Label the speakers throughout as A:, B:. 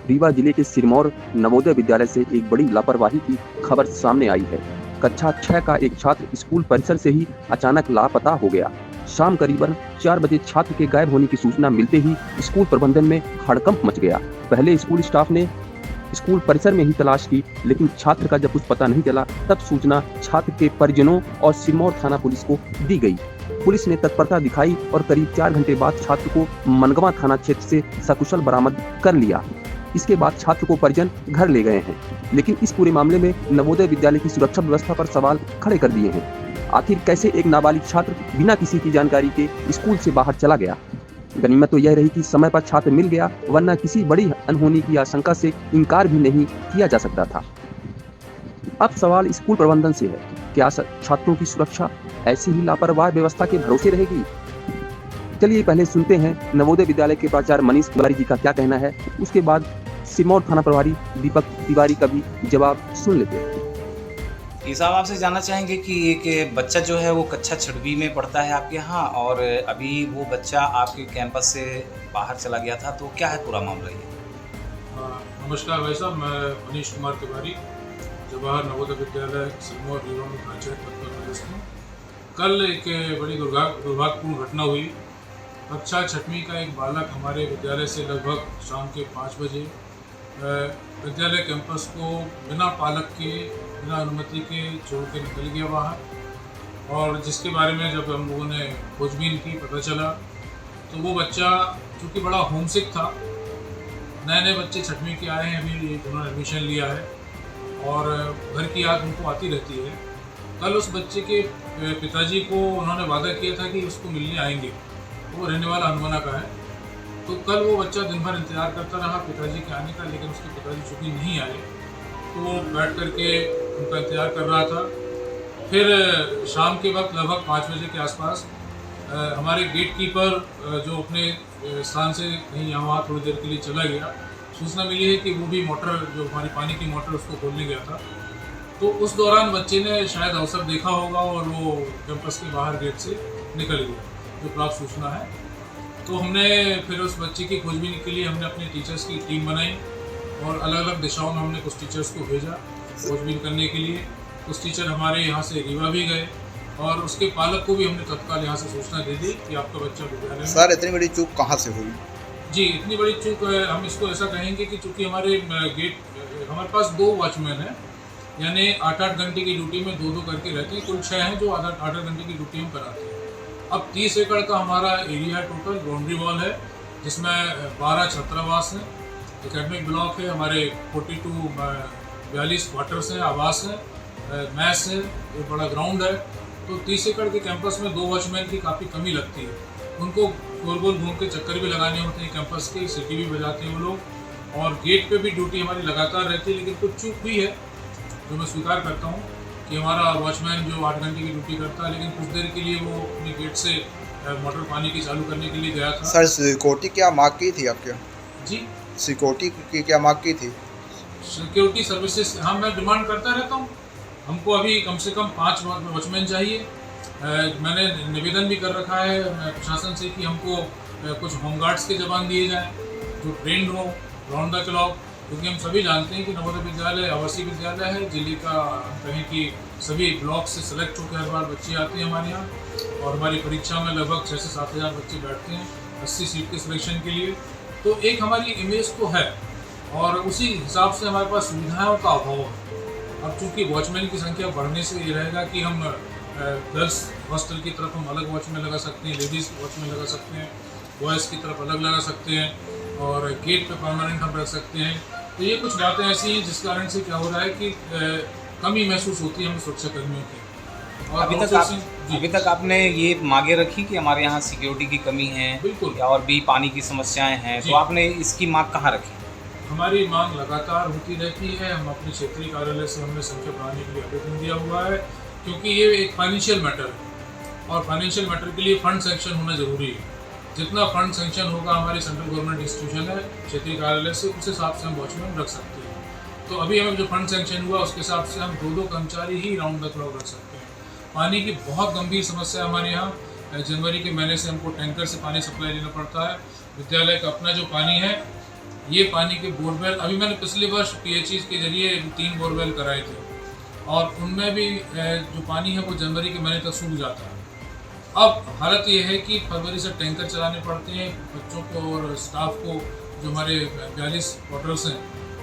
A: रीवा जिले के सिरमौर नवोदय विद्यालय से एक बड़ी लापरवाही की खबर सामने आई है। कक्षा 6 का एक छात्र स्कूल परिसर से ही अचानक लापता हो गया। शाम करीबन 4 बजे छात्र के गायब होने की सूचना मिलते ही स्कूल प्रबंधन में हड़कंप मच गया। पहले स्कूल स्टाफ ने स्कूल परिसर में ही तलाश की, लेकिन छात्र का जब कुछ पता नहीं चला, तब सूचना छात्र के परिजनों और सिरमौर थाना पुलिस को दी गई। पुलिस ने तत्परता दिखाई और करीब 4 घंटे बाद छात्र को मनगवा थाना क्षेत्र से सकुशल बरामद कर लिया। इसके बाद छात्र को परिजन घर ले गए हैं, लेकिन इस पूरे मामले में नवोदय विद्यालय की सुरक्षा व्यवस्था पर सवाल खड़े कर दिए हैं। आखिर कैसे एक नाबालिग छात्र बिना किसी की जानकारी के स्कूल से बाहर चला गया? गनीमत तो यह रही कि समय पर छात्र मिल गया, वरना किसी बड़ी अनहोनी की आशंका से इनकार भी नहीं किया जा सकता था। अब सवाल स्कूल प्रबंधन से है, क्या छात्रों की सुरक्षा ऐसी ही लापरवाह व्यवस्था के भरोसे रहेगी? चलिए पहले सुनते हैं नवोदय विद्यालय के प्राचार्य मनीष तिवारी जी का क्या कहना है, उसके बाद सिरमौर थाना प्रभारी दीपक तिवारी का भी जवाब सुन लेते हैं।
B: ये साहब आपसे जानना चाहेंगे कि एक बच्चा जो है वो कक्षा 6वीं में पढ़ता है आपके यहाँ, और अभी वो बच्चा आपके कैंपस से बाहर चला गया था, तो क्या है पूरा मामला ये?
C: नमस्कार भाई साहब, मैं मनीष कुमार तिवारी, जवाहर नवोदय विद्यालय सिरमौर रीवा में प्राचार्य पद पर पदस्थ हूँ। कल एक बड़ी दुर्भाग्यपूर्ण घटना हुई। कक्षा 6वीं का एक बालक हमारे विद्यालय से लगभग शाम के 5 बजे विद्यालय कैंपस को बिना पालक के, बिना अनुमति के छोड़ के निकल गया बाहर, और जिसके बारे में जब हम लोगों ने खोजबीन की, पता चला तो वो बच्चा चूँकि बड़ा होमसिक था, नए बच्चे 6वीं के आए हैं, अभी उन्होंने एडमिशन लिया है और घर की याद उनको आती रहती है। कल उस बच्चे के पिताजी को उन्होंने वादा किया था कि उसको मिलने आएंगे, वो रहने वाला हनुमाना का है। तो कल वो बच्चा दिन भर इंतज़ार करता रहा पिताजी के आने का, लेकिन उसके पिताजी चूँकि नहीं आए तो वो बैठ कर के उनका इंतज़ार कर रहा था। फिर शाम के वक्त लगभग 5 बजे के आसपास हमारे गेट कीपर जो अपने स्थान से कहीं यहाँ वहाँ थोड़ी देर के लिए चला गया, सूचना मिली है कि वो भी मोटर, जो हमारी पानी की मोटर, उसको खोलने गया था। तो उस दौरान बच्चे ने शायद अवसर देखा होगा और वो कैंपस के बाहर गेट से निकल गया, जो प्राप्त सूचना है। तो हमने फिर उस बच्चे की खोजबीन के लिए हमने अपने टीचर्स की टीम बनाई और अलग अलग दिशाओं में हमने कुछ टीचर्स को भेजा खोजबीन करने के लिए। कुछ टीचर हमारे यहाँ से रीवा भी गए और उसके पालक को भी हमने तत्काल यहाँ से सूचना दे दी कि आपका बच्चा विद्यालय में।
D: सर, इतनी बड़ी चूक कहाँ से हुई?
C: जी, इतनी बड़ी चूक हम इसको ऐसा कहेंगे कि चूँकि हमारे पास 2 वॉचमैन हैं, यानी 8-8 घंटे की ड्यूटी में 2-2 करके रहते हैं। कुल 6 हैं जो 8-8 घंटे की ड्यूटी हम कराते हैं। अब 30 एकड़ का हमारा एरिया टोटल बाउंड्री वॉल है, जिसमें 12 छात्रावास हैं, एकेडमिक ब्लॉक है, हमारे 42 क्वार्टर्स हैं, आवास हैं, मैस है, एक बड़ा ग्राउंड है। तो 30 एकड़ के कैंपस में 2 वॉचमैन की काफ़ी कमी लगती है। उनको गोल गोल घूम के चक्कर भी लगाने होते हैं कैंपस के, सीटी भी बजाते हैं वो लोग, और गेट पे भी ड्यूटी हमारी लगातार रहती है। लेकिन कुछ चूक हुई है जो मैं स्वीकार करता हूँ कि हमारा वॉचमैन जो 8 घंटे की ड्यूटी करता है, लेकिन कुछ देर के लिए वो अपने गेट से मोटर पानी की चालू करने के लिए गया था।
D: सर, सिक्योरिटी क्या मांग की थी आपके?
C: जी,
D: सिक्योरिटी की क्या मांग की थी?
C: सिक्योरिटी सर्विसेज, हाँ, मैं डिमांड करता रहता हूँ। हमको अभी कम से कम 5 वॉचमैन चाहिए। मैंने निवेदन भी कर रखा है प्रशासन से कि हमको कुछ होमगार्ड्स के जवान दिए जाएँ जो ट्रेंड हो राउंड द क्लॉक, क्योंकि हम सभी जानते हैं कि नवोदय विद्यालय आवासीय विद्यालय है। जिले का कहें कि सभी ब्लॉक से सेलेक्ट होकर हर बार बच्चे आते हैं हमारे यहाँ, और हमारी परीक्षा में लगभग 6 से 7 हज़ार बच्चे बैठते हैं 80 सीट के सिलेक्शन के लिए। तो एक हमारी इमेज तो है, और उसी हिसाब से हमारे पास सुविधाओं का अभाव है। अब चूँकि वॉचमैन की संख्या बढ़ने से ये रहेगा कि हम गर्ल्स हॉस्टल की तरफ हम अलग वॉचमैन लगा सकते हैं, लेडीज़ वॉचमैन लगा सकते हैं, बॉयज़ की तरफ अलग लगा सकते हैं, और गेट पे परमानेंट हम रख सकते हैं। तो ये कुछ बातें ऐसी हैं जिस कारण से क्या हो रहा है कि कमी महसूस होती है हमें सुरक्षा कर्मियों की। और
B: अभी तक आपने ये मांगे रखी कि हमारे यहाँ सिक्योरिटी की कमी है,
C: बिल्कुल,
B: और भी पानी की समस्याएं हैं, तो आपने इसकी मांग कहाँ रखी?
C: हमारी मांग लगातार होती रहती है। हम अपने क्षेत्रीय कार्यालय से हमने संख्या बढ़ाने के लिए आवेदन दिया हुआ है, क्योंकि ये एक फाइनेंशियल मैटर है और फाइनेंशियल मैटर के लिए फंड सेंक्शन होना ज़रूरी है। जितना फंड सेंक्शन होगा हमारी सेंट्रल गवर्नमेंट इंस्टीट्यूशन है क्षेत्रीय कार्यालय से, उस हिसाब से हम वॉचमैन रख सकते हैं। तो अभी हमें जो फंड सेंक्शन हुआ उसके हिसाब से हम 2-2 कर्मचारी ही राउंड द क्लॉक रख सकते हैं। पानी की बहुत गंभीर समस्या है हमारे यहाँ। जनवरी के महीने से हमको टैंकर से पानी सप्लाई लेना पड़ता है। विद्यालय का अपना जो पानी है ये पानी के बोरवेल, अभी मैंने पिछले वर्ष PHE के जरिए 3 बोरवेल कराए थे और उनमें भी जो पानी है वो जनवरी के महीने तक सूख जाता है। अब हालत ये है कि फरवरी से टैंकर चलाने पड़ते हैं बच्चों को और स्टाफ को, जो हमारे 42 क्वार्टर्स हैं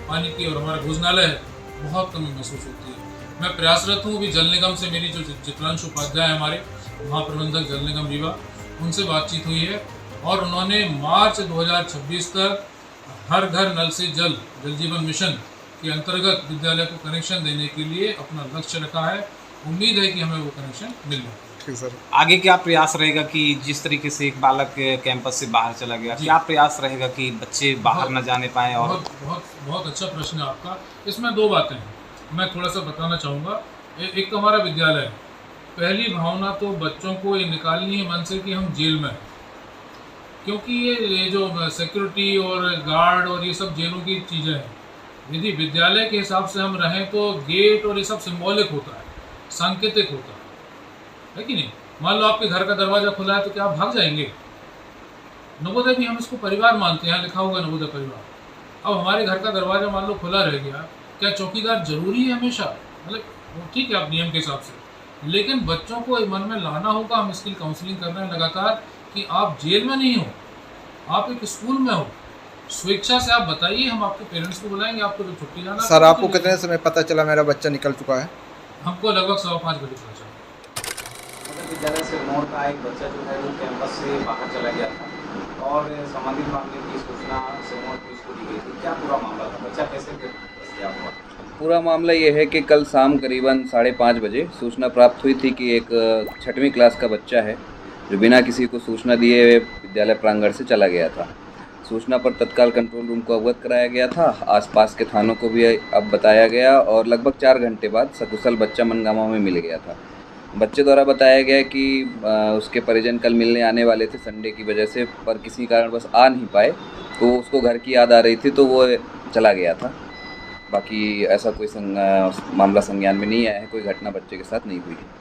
C: पानी की, और हमारा भोजनालय है, बहुत कमी महसूस होती है। मैं प्रयासरत हूँ, अभी जल निगम से मेरी जो चित्रांशु उपाध्याय है हमारे महाप्रबंधक जल निगम रीवा, उनसे बातचीत हुई है और उन्होंने मार्च 2026 तक हर घर नल से जल जीवन मिशन के अंतर्गत विद्यालय को कनेक्शन देने के लिए अपना लक्ष्य रखा है। उम्मीद है कि हमें वो कनेक्शन मिल जाए।
D: ठीक सर।
B: आगे क्या प्रयास रहेगा कि जिस तरीके से एक बालक कैंपस से बाहर चला गया, क्या प्रयास रहेगा कि बच्चे बाहर न जाने पाएँ? और
C: बहुत अच्छा प्रश्न है आपका। इसमें 2 बातें हैं, मैं थोड़ा सा बताना चाहूँगा। एक तो हमारा विद्यालय है, पहली भावना तो बच्चों को ये निकालनी है मन से कि हम जेल में हैं, क्योंकि ये जो सिक्योरिटी और गार्ड और ये सब जेलों की चीज़ें हैं। यदि विद्यालय के हिसाब से हम रहें तो गेट और ये सब सिंबॉलिक होता है, सांकेतिक होता है कि नहीं? मान लो आपके घर का दरवाज़ा खुला है तो क्या आप भाग जाएंगे? नवोदय भी हम इसको परिवार मानते हैं, लिखा होगा नवोदय परिवार। अब हमारे घर का दरवाज़ा मान लो खुला रह गया, क्या चौकीदार जरूरी है हमेशा? मतलब ठीक है आप नियम के हिसाब से, लेकिन बच्चों को मन में लाना होगा। हम इसकी काउंसलिंग कर रहे हैं लगातार कि आप जेल में नहीं हो, आप एक स्कूल में हो। स्वेच्छा से आप बताइए, हम आपके पेरेंट्स को बुलाएंगे, आपको जब छुट्टी जाना।
D: सर आपको कितने समय पता चला मेरा बच्चा निकल चुका है?
C: हमको लगभग 5:15 बजे पता चला।
B: विद्यालय से मोड़ का एक बच्चा जो है वो कैंपस से बाहर चला गया था और संबंधित मामले की सूचना सिरमौर पुलिस को दी गई थी। क्या पूरा मामला था? बच्चा कैसे दस्तयाब हुआ?
E: पूरा मामला ये है कि कल शाम करीबन 5:30 बजे सूचना प्राप्त हुई थी कि एक 6वीं क्लास का बच्चा है जो बिना किसी को सूचना दिए विद्यालय प्रांगण से चला गया था। सूचना पर तत्काल कंट्रोल रूम को अवगत कराया गया था, आसपास के थानों को भी अब बताया गया और लगभग 4 घंटे बाद सकुशल बच्चा मनगांव में मिल गया था। बच्चे द्वारा बताया गया कि उसके परिजन कल मिलने आने वाले थे संडे की वजह से, पर किसी कारण बस आ नहीं पाए, तो उसको घर की याद आ रही थी तो वो चला गया था। बाकी ऐसा कोई मामला संज्ञान में नहीं आया है, कोई घटना बच्चे के साथ नहीं हुई है।